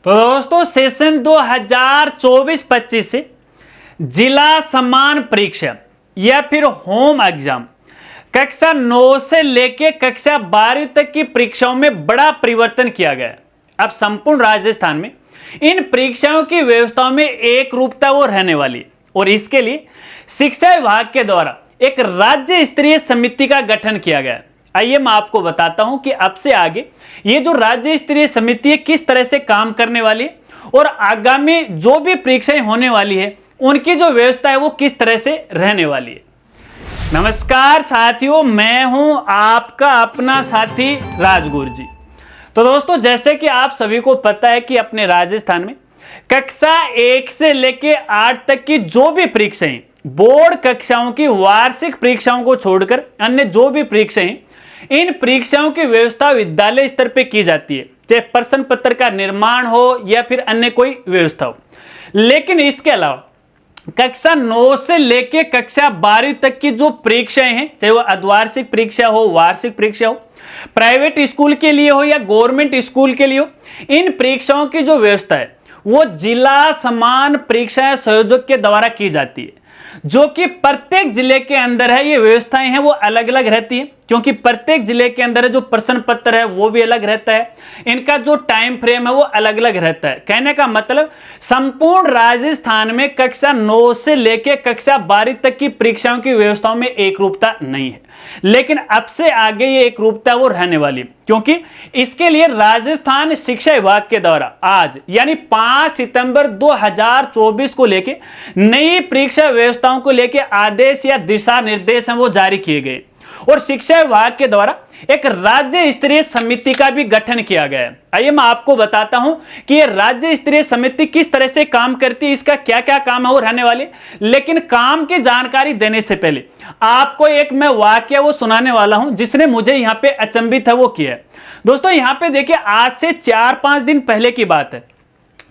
तो दोस्तों सेशन 2024-25 से जिला समान परीक्षा या फिर होम एग्जाम कक्षा 9 से लेके कक्षा 12 तक की परीक्षाओं में बड़ा परिवर्तन किया गया। अब संपूर्ण राजस्थान में इन परीक्षाओं की व्यवस्थाओं में एक रूपता वो रहने वाली है और इसके लिए शिक्षा विभाग के द्वारा एक राज्य स्तरीय समिति का गठन किया गया। आइए मैं आपको बताता हूं कि अब से आगे ये जो राज्य स्तरीय समिति है किस तरह से काम करने वाली है और आगामी जो भी परीक्षाएं होने वाली है उनकी जो व्यवस्था है वो किस तरह से रहने वाली है। नमस्कार साथियों, मैं हूं आपका अपना साथी राजगुरु जी। तो दोस्तों जैसे कि आप सभी को पता है कि अपने राजस्थान में कक्षा 1 से लेके 8 तक की जो भी परीक्षाएं, बोर्ड कक्षाओं की वार्षिक परीक्षाओं को छोड़कर अन्य जो भी परीक्षाएं, इन परीक्षाओं की व्यवस्था विद्यालय स्तर पे की जाती है, चाहे प्रश्न पत्र का निर्माण हो या फिर अन्य कोई व्यवस्था हो। लेकिन इसके अलावा कक्षा 9 से लेके कक्षा 12 तक की जो परीक्षाएं हैं, चाहे वो अर्धवार्षिक परीक्षा हो, वार्षिक परीक्षा हो, प्राइवेट स्कूल के लिए हो या गवर्नमेंट स्कूल के लिए हो, इन परीक्षाओं की जो व्यवस्था है वो जिला समान परीक्षा संयोजक के द्वारा की जाती है, जो कि प्रत्येक जिले के अंदर है। ये व्यवस्थाएं हैं वो अलग अलग रहती हैं, क्योंकि प्रत्येक जिले के अंदर जो प्रश्न पत्र है वो भी अलग रहता है, इनका जो टाइम फ्रेम है वो अलग अलग रहता है। कहने का मतलब संपूर्ण राजस्थान में कक्षा 9 से लेकर कक्षा 12 तक की परीक्षाओं की व्यवस्थाओं में एक रूपता नहीं है, लेकिन अब से आगे ये एक रूपता वो रहने वाली है, क्योंकि इसके लिए राजस्थान शिक्षा विभाग के द्वारा आज यानी 5 सितंबर 2024 को लेकर नई परीक्षा व्यवस्थाओं को लेकर आदेश या दिशा निर्देश हैं वो जारी किए गए और शिक्षा विभाग के द्वारा एक राज्य स्तरीय समिति का भी गठन किया गया है। आइए मैं आपको बताता हूं कि यह राज्य स्तरीय समिति किस तरह से काम करती है, इसका क्या क्या काम है वो रहने वाले। लेकिन काम की जानकारी देने से पहले आपको एक मैं वाकया वो सुनाने वाला हूं जिसने मुझे यहां पे अचंभित है वो किया है। दोस्तों यहां पे देखिए, आज से 4-5 दिन पहले की बात है,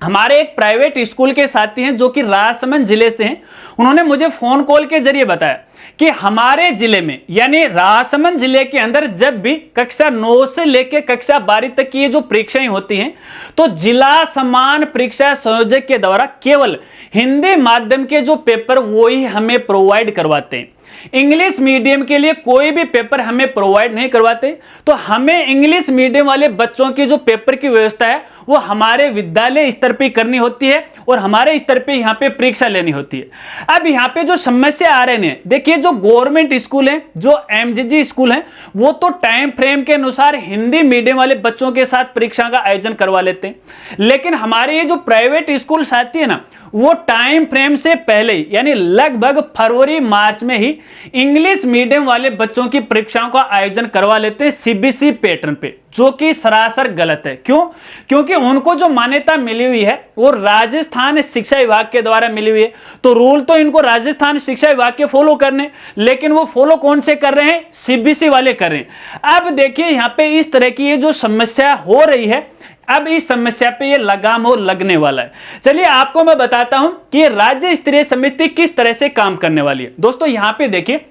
हमारे एक प्राइवेट स्कूल के साथी हैं जो कि राजसमंद जिले से हैं। उन्होंने मुझे फोन कॉल के जरिए बताया कि हमारे जिले में यानी राजसमंद जिले के अंदर जब भी कक्षा 9 से लेकर कक्षा 12 तक की ये जो परीक्षाएं होती हैं तो जिला समान परीक्षा संयोजक के द्वारा केवल हिंदी माध्यम के जो पेपर वो ही हमें प्रोवाइड करवाते हैं। इंग्लिश मीडियम के लिए कोई भी पेपर हमें प्रोवाइड नहीं करवाते। तो हमें इंग्लिश मीडियम वाले बच्चों की जो पेपर की व्यवस्था है वो हमारे विद्यालय स्तर पे करनी होती है और हमारे स्तर पे यहाँ पे परीक्षा लेनी होती है। अब यहाँ पे जो समस्या आ रही है, देखिए जो गवर्नमेंट स्कूल है, जो एमजीजी स्कूल है, वो तो टाइम फ्रेम के अनुसार हिंदी मीडियम वाले बच्चों के साथ परीक्षा का आयोजन करवा लेते हैं। लेकिन हमारे ये जो प्राइवेट स्कूल साथी है ना, वो टाइम फ्रेम से पहले यानी लगभग फरवरी मार्च में ही इंग्लिश मीडियम वाले बच्चों की परीक्षाओं का आयोजन करवा लेते हैं सीबीएसई पैटर्न पे, जो कि सरासर गलत है। क्यों? क्योंकि उनको जो मान्यता मिली हुई है वो राजस्थान शिक्षा विभाग के द्वारा मिली हुई है। तो रूल तो इनको राजस्थान शिक्षा विभाग के फॉलो करने, लेकिन वो फॉलो कौन से कर रहे हैं? सीबीएसई वाले कर रहे हैं। अब देखिए यहाँ पे इस तरह की ये जो समस्या हो रही है, अब इस समस्या पे ये लगाम हो लगने वाला है। चलिए आपको मैं बताता हूं कि राज्य स्तरीय समिति किस तरह से काम करने वाली है। दोस्तों यहां पे देखिए,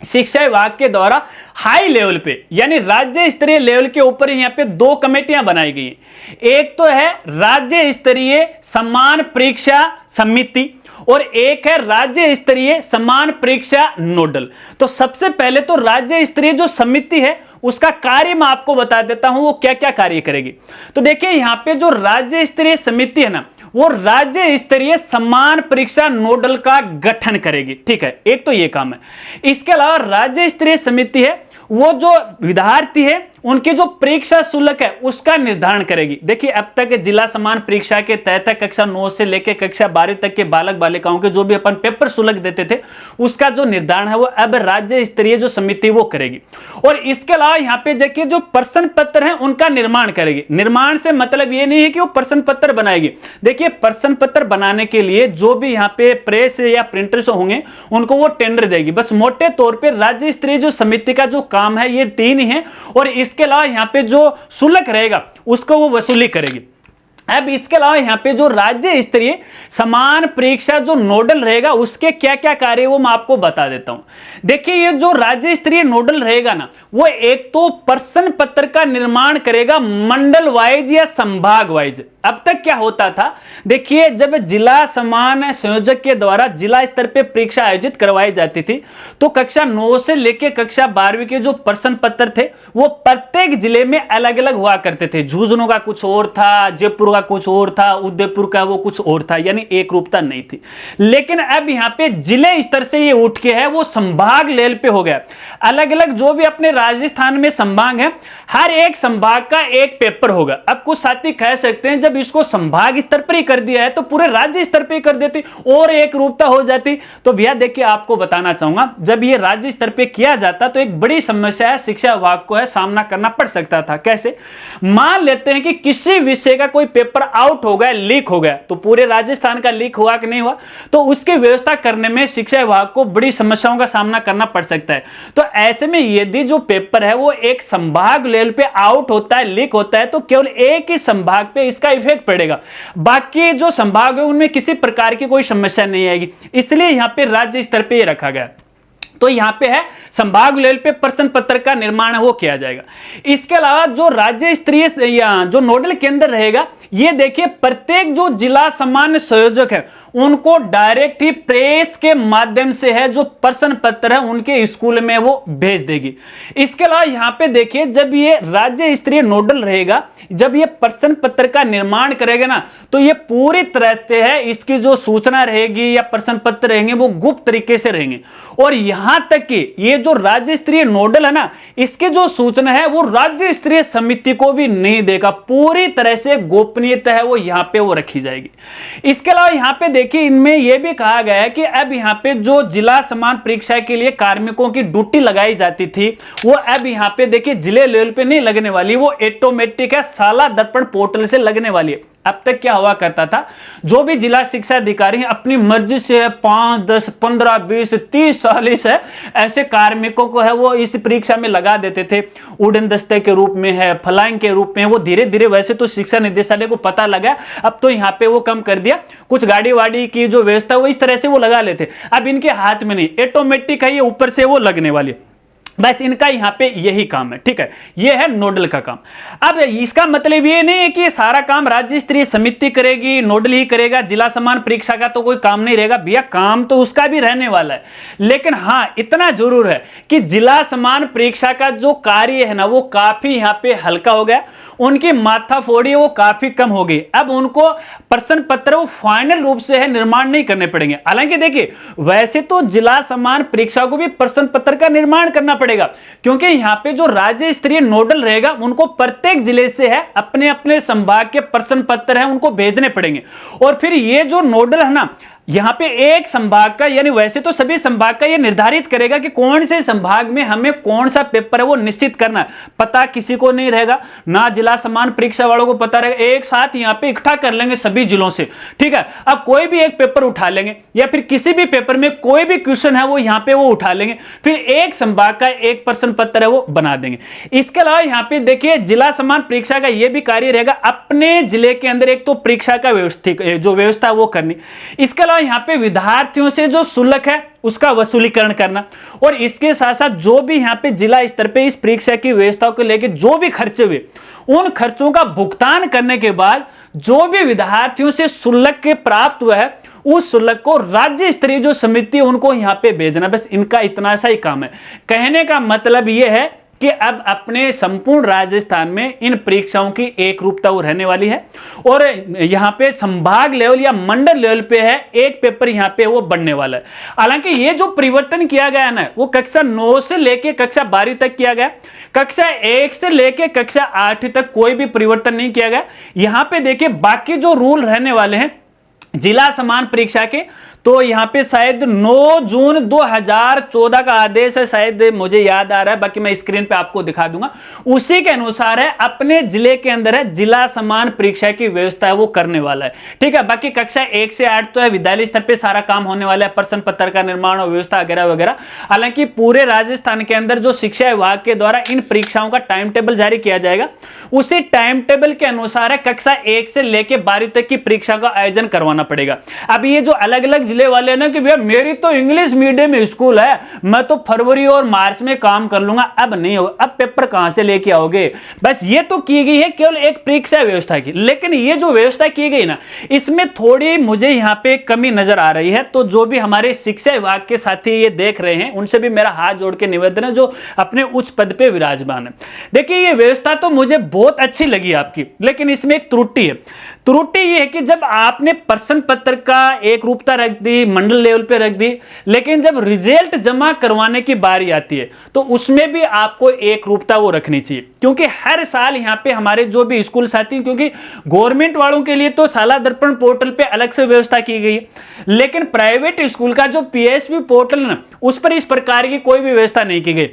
शिक्षा विभाग के द्वारा हाई लेवल पे यानी राज्य स्तरीय लेवल के ऊपर यहां पे 2 कमेटियां बनाई गई हैं। एक तो है राज्य स्तरीय समान परीक्षा समिति और एक है राज्य स्तरीय समान परीक्षा नोडल। तो सबसे पहले तो राज्य स्तरीय जो समिति है उसका कार्य मैं आपको बता देता हूं वो क्या क्या कार्य करेगी। तो देखिए यहां पे जो राज्य स्तरीय समिति है ना, वो राज्य स्तरीय समान परीक्षा नोडल का गठन करेगी। ठीक है, एक तो ये काम है। इसके अलावा राज्य स्तरीय समिति है वो जो विद्यार्थी है उनके जो परीक्षा शुल्क है उसका निर्धारण करेगी। देखिए अब तक जिला समान परीक्षा के तहत कक्षा 9 से लेकर कक्षा 12 तक के बालक बालिकाओं के जो भी अपन पेपर शुल्क देते थे उसका जो निर्धारण है वो अब राज्य स्तरीय जो समिति वो करेगी। और इसके अलावा यहाँ पे देखिए जो प्रश्न पत्र है उनका निर्माण करेगी। निर्माण से मतलब ये नहीं है कि वो प्रश्न पत्र बनाएगी। देखिए प्रश्न पत्र बनाने के लिए जो भी यहाँ पे प्रेस या प्रिंटर्स होंगे उनको वो टेंडर देगी। बस मोटे तौर पर राज्य स्तरीय जो समिति का जो काम है ये 3 ही है और इसके अलावा यहां पे जो शुल्क रहेगा उसको वो वसूली करेगी। अब इसके अलावा यहां पे जो राज्य स्तरीय समान परीक्षा जो नोडल रहेगा उसके क्या क्या कार्य वो मैं आपको बता देता हूं। देखिए ये जो राज्य स्तरीय नोडल रहेगा ना, वो एक तो प्रश्न पत्र का निर्माण करेगा मंडल वाइज या संभाग वाइज। अब तक क्या होता था, देखिए जब जिला समान संयोजक के द्वारा जिला स्तर पे परीक्षा आयोजित करवाई जाती थी तो कक्षा 9 से लेकर कक्षा 12वीं के जो प्रश्न पत्र थे वो प्रत्येक जिले में अलग अलग हुआ करते थे। झुंझुनू का कुछ और था, जयपुर का कुछ और था, उदयपुर का वो कुछ और था, यानी एक रूपता नहीं थी। लेकिन अब यहाँ पे जिले स्तर से ये उठ के है वो संभाग लेवल पे हो गया। अलग अलग जो भी अपने राजस्थान में संभाग है, हर एक संभाग का एक पेपर होगा। अब कुछ साथी कह सकते हैं जब इसको संभाग स्तर पर ही कर दिया है तो पूरे राज्य स्तर पर ही कर देती और एक रूपता हो जाती। तो भैया देखिए आपको बताना चाहूंगा, जब ये राज्य स्तर पे किया जाता तो एक बड़ी समस्या है शिक्षा विभाग को है सामना करना पड़ सकता था। कैसे? मान लेते हैं कि किसी विषय का कोई पेपर आउट हो गया, लीक हो गया, तो पूरे राजस्थान का लीक हुआ कि नहीं हुआ, तो उसकी व्यवस्था करने में शिक्षा विभाग को बड़ी समस्याओं का सामना करना पड़ सकता है। तो ऐसे में यदि जो पेपर है वो एक संभाग लेवल पे आउट होता है, लीक होता है, तो केवल एक ही संभाग पे इसका इफेक्ट पड़ेगा, बाकी जो संभाग है उनमें किसी प्रकार की कोई समस्या नहीं आएगी। इसलिए यहां पे राज्य स्तर पे ये रखा गया। तो यहां पे है संभाग लेवल पे प्रश्न पत्र का निर्माण वो किया जाएगा। इसके अलावा जो राज्य स्तरीय जो नोडल केंद्र रहेगा, ये देखिए प्रत्येक जो जिला सामान्य संयोजक है उनको डायरेक्ट ही प्रेस के माध्यम से है जो प्रश्न पत्र है उनके स्कूल में वो भेज देगी। इसके अलावा यहां पे देखिए जब ये राज्य स्तरीय नोडल रहेगा, जब ये प्रश्न पत्र का निर्माण करेगा ना, तो ये पूरी तरह से है इसकी जो सूचना रहेगी या प्रश्न पत्र रहेंगे वो गुप्त तरीके से रहेंगे। और यहां तक कि ये जो राज्य स्तरीय नोडल है ना, इसकी जो सूचना है वो राज्य स्तरीय समिति को भी नहीं देगा, पूरी तरह से गोपनीयता है वो यहां पे वो रखी जाएगी। इसके अलावा यहां पे देखिए इनमें यह भी कहा गया है कि अब यहां पे जो जिला समान परीक्षा के लिए कार्मिकों की ड्यूटी लगाई जाती थी वो अब यहां पे देखिए जिले लेवल पे नहीं लगने वाली, वो ऑटोमेटिक है साला दर्पण पोर्टल से लगने वाली है। अब तक क्या हुआ करता था, जो भी जिला शिक्षा अधिकारी अपनी मर्जी से 5, 10, 15, 20, 30, 40 है ऐसे कार्मिकों को है वो इस परीक्षा में लगा देते थे। उड़न दस्ते के रूप में है, फ्लाइंग के रूप में। वो धीरे धीरे वैसे तो शिक्षा निदेशालय को पता लगा, अब तो यहाँ पे वो कम कर दिया, कुछ गाड़ी वाड़ी की जो व्यवस्था वो इस तरह से वो लगा लेते। अब इनके हाथ में नहीं, ऑटोमेटिक है ये ऊपर से वो लगने वाली, बस इनका यहां पे यही काम है। ठीक है, ये है नोडल का काम। अब इसका मतलब ये नहीं है कि ये सारा काम राज्य स्तरीय समिति करेगी, नोडल ही करेगा, जिला समान परीक्षा का तो कोई काम नहीं रहेगा। भैया काम तो उसका भी रहने वाला है, लेकिन हां इतना जरूर है कि जिला समान परीक्षा का जो कार्य है ना वो काफी यहां पे हल्का हो गया, उनकी माथाफोड़ी वो काफी कम हो गई। अब उनको प्रश्न पत्र वो फाइनल रूप से है निर्माण नहीं करने पड़ेंगे। हालांकि देखिए वैसे तो जिला समान परीक्षा को भी प्रश्न पत्र का निर्माण करना पड़ेगा, क्योंकि यहां पे जो राज्य स्तरीय नोडल रहेगा उनको प्रत्येक जिले से है अपने अपने संभाग के प्रश्न पत्र है उनको भेजने पड़ेंगे। और फिर ये जो नोडल है ना, यहां पे एक संभाग का, यानी वैसे तो सभी संभाग का ये निर्धारित करेगा कि कौन से संभाग में हमें कौन सा पेपर है वो निश्चित करना है। पता किसी को नहीं रहेगा, ना जिला समान परीक्षा वालों को पता रहेगा, एक साथ यहां पे इकट्ठा कर लेंगे सभी जिलों से। ठीक है, अब कोई भी एक पेपर उठा लेंगे या फिर किसी भी पेपर में कोई भी क्वेश्चन है वो यहां पे वो उठा लेंगे, फिर एक संभाग का एक प्रश्न पत्र है वो बना देंगे। इसके अलावा यहां पे देखिए जिला समान परीक्षा का यह भी कार्य रहेगा अपने जिले के अंदर एक तो परीक्षा का व्यवस्थित जो व्यवस्था वो करनी, इसके अलावा यहां पे विद्यार्थियों से जो शुल्क है उसका वसूलीकरण करना, और इसके साथ साथ जो भी यहां पे जिला स्तर पे इस परीक्षा की व्यवस्था को लेकर जो भी खर्चे हुए उन खर्चों का भुगतान करने के बाद जो भी विद्यार्थियों से शुल्क के प्राप्त हुआ है उस शुल्क को राज्य स्तरीय जो समिति उनको यहां पे भेजना। बस इनका इतना सा ही काम है। कहने का मतलब यह है कि अब अपने संपूर्ण राजस्थान में इन परीक्षाओं की एक रूपता वो रहने वाली है, और यहां पे संभाग लेवल या मंडल लेवल पे है एक पेपर यहां पे वो बनने वाला है। हालांकि ये जो परिवर्तन किया गया ना वो कक्षा 9 से लेके कक्षा 12 तक किया गया, कक्षा 1 से लेके कक्षा 8 तक कोई भी परिवर्तन नहीं किया गया। यहां पे देखिए बाकी जो रूल रहने वाले हैं जिला समान परीक्षा के, तो यहां पे शायद 9 जून 2014 का आदेश है, शायद मुझे याद आ रहा है, बाकी मैं स्क्रीन पे आपको दिखा दूंगा। उसी के अनुसार है अपने जिले के अंदर है जिला समान परीक्षा की व्यवस्था है वो करने वाला है। ठीक है, बाकी कक्षा 1 से 8 तो है विद्यालय स्तर पे सारा काम होने वाला है, प्रश्न पत्र का निर्माण और व्यवस्था वगैरह वगैरह। हालांकि पूरे राजस्थान के अंदर जो शिक्षा विभाग के द्वारा इन परीक्षाओं का टाइम टेबल जारी किया जाएगा, उसी टाइम टेबल के अनुसार है कक्षा 1 से लेकर 12 तक की परीक्षा का आयोजन करवाना पड़ेगा। अब ये जो अलग अलग जिले वाले ने कि भैया मेरी तो इंग्लिश मीडियम स्कूल है, मैं तो फरवरी और मार्च में काम कर लूंगा, अब नहीं होगा, अब पेपर कहां से लेके आओगे। बस ये तो की गई है केवल एक परीक्षा व्यवस्था की, लेकिन ये जो व्यवस्था की गई ना, इसमें थोड़ी मुझे यहां पे कमी नजर आ रही है। तो जो भी हमारे शिक्षा विभाग के साथी ये देख रहे हैं, उनसे भी मेरा हाथ जोड़ के निवेदन है, जो अपने उच्च पद पे विराजमान है। देखिए ये व्यवस्था तो मुझे बहुत अच्छी लगी आपकी, लेकिन इसमें एक त्रुटि है। त्रुटि ये है कि जब आपने प्रश्न पत्र का एक रूपता रख दी, मंडल लेवल पे रख दी, लेकिन जब रिजल्ट जमा करवाने की बारी आती है तो उसमें भी आपको एक रूपता वो रखनी चाहिए। क्योंकि हर साल यहाँ पे हमारे जो भी स्कूल साथी, क्योंकि गवर्नमेंट वालों के लिए तो शाला दर्पण पोर्टल पे अलग से व्यवस्था की गई है, लेकिन प्राइवेट स्कूल का जो पीएसबी पोर्टल ना, उस पर इस प्रकार की कोई भी व्यवस्था नहीं की गई।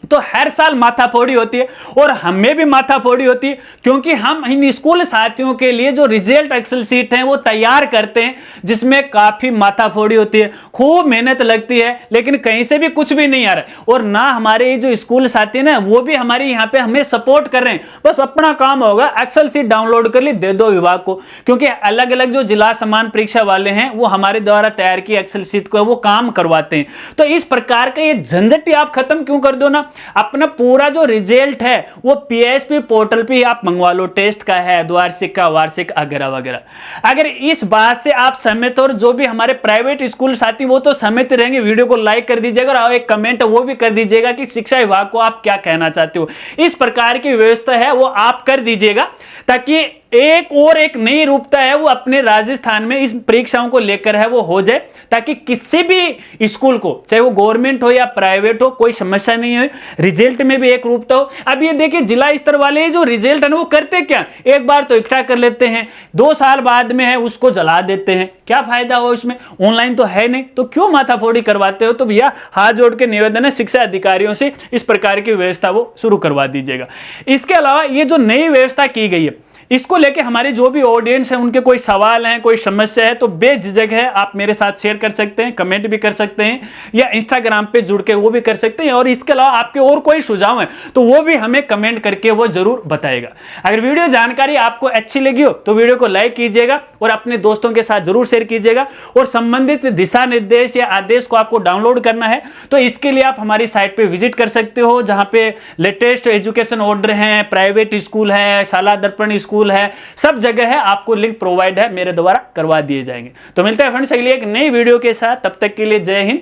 तो हर साल माथाफोड़ी होती है और हमें भी माथाफोड़ी होती है, क्योंकि हम इन स्कूल साथियों के लिए जो रिजल्ट एक्सेल सीट है वो तैयार करते हैं, जिसमें काफी माथाफोड़ी होती है, खूब मेहनत लगती है, लेकिन कहीं से भी कुछ भी नहीं आ रहा है। और ना हमारे जो स्कूल साथी ना वो भी हमारे यहाँ पे हमें सपोर्ट कर रहे हैं, बस अपना काम होगा एक्सेल सीट डाउनलोड कर ली, दे दो विभाग को। क्योंकि अलग अलग जो जिला समान परीक्षा वाले हैं वो हमारे द्वारा तैयार की एक्सेल सीट को वो काम करवाते हैं। तो इस प्रकार का ये झंझट ही आप खत्म क्यों कर दो ना, अपना पूरा जो रिजल्ट है वो पीएसपी पोर्टल पे आप मंगवा लो, टेस्ट का है, द्वार्षिक का, वार्षिक वगैरह वगैरह। अगर इस बात से आप सहमत हो, और जो भी हमारे प्राइवेट स्कूल साथी वो तो सहमत रहेंगे, वीडियो को लाइक कर दीजिएगा और एक कमेंट वो भी कर दीजिएगा कि शिक्षा विभाग को आप क्या कहना चाहते हो। इस प्रकार की व्यवस्था है वो आप कर दीजिएगा, ताकि एक नई रूपता है वो अपने राजस्थान में इस परीक्षाओं को लेकर है वो हो जाए, ताकि किसी भी स्कूल को, चाहे वो गवर्नमेंट हो या प्राइवेट हो, कोई समस्या नहीं है, रिजल्ट में भी एक रूपता हो। अब ये देखिए जिला स्तर वाले जो रिजल्ट है वो करते क्या, एक बार तो इकट्ठा कर लेते हैं, 2 साल बाद में है उसको जला देते हैं, क्या फायदा हो इसमें, ऑनलाइन तो है नहीं, तो क्यों माथाफोड़ी करवाते हो। तो भैया हाथ जोड़ के निवेदन है शिक्षा अधिकारियों से, इस प्रकार की व्यवस्था वो शुरू करवा दीजिएगा। इसके अलावा ये जो नई व्यवस्था की गई है, इसको लेके हमारे जो भी ऑडियंस हैं उनके कोई सवाल हैं, कोई समस्या है, तो बेझिझक है आप मेरे साथ शेयर कर सकते हैं, कमेंट भी कर सकते हैं, या इंस्टाग्राम पे जुड़ के वो भी कर सकते हैं। और इसके अलावा आपके और कोई सुझाव है तो वो भी हमें कमेंट करके वो जरूर बताएगा। अगर वीडियो जानकारी आपको अच्छी लगी हो तो वीडियो को लाइक कीजिएगा और अपने दोस्तों के साथ जरूर शेयर कीजिएगा। और संबंधित दिशा निर्देश या आदेश को आपको डाउनलोड करना है तो इसके लिए आप हमारी साइट पर विजिट कर सकते हो, जहां पे लेटेस्ट एजुकेशन ऑर्डर हैं, प्राइवेट स्कूल है, शाला दर्पण स्कूल है, सब जगह है, आपको लिंक प्रोवाइड है, मेरे द्वारा करवा दिए जाएंगे। तो मिलते हैं फ्रेंड्स अगली एक नई वीडियो के साथ, तब तक के लिए जय हिंद,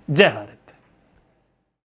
जय भारत।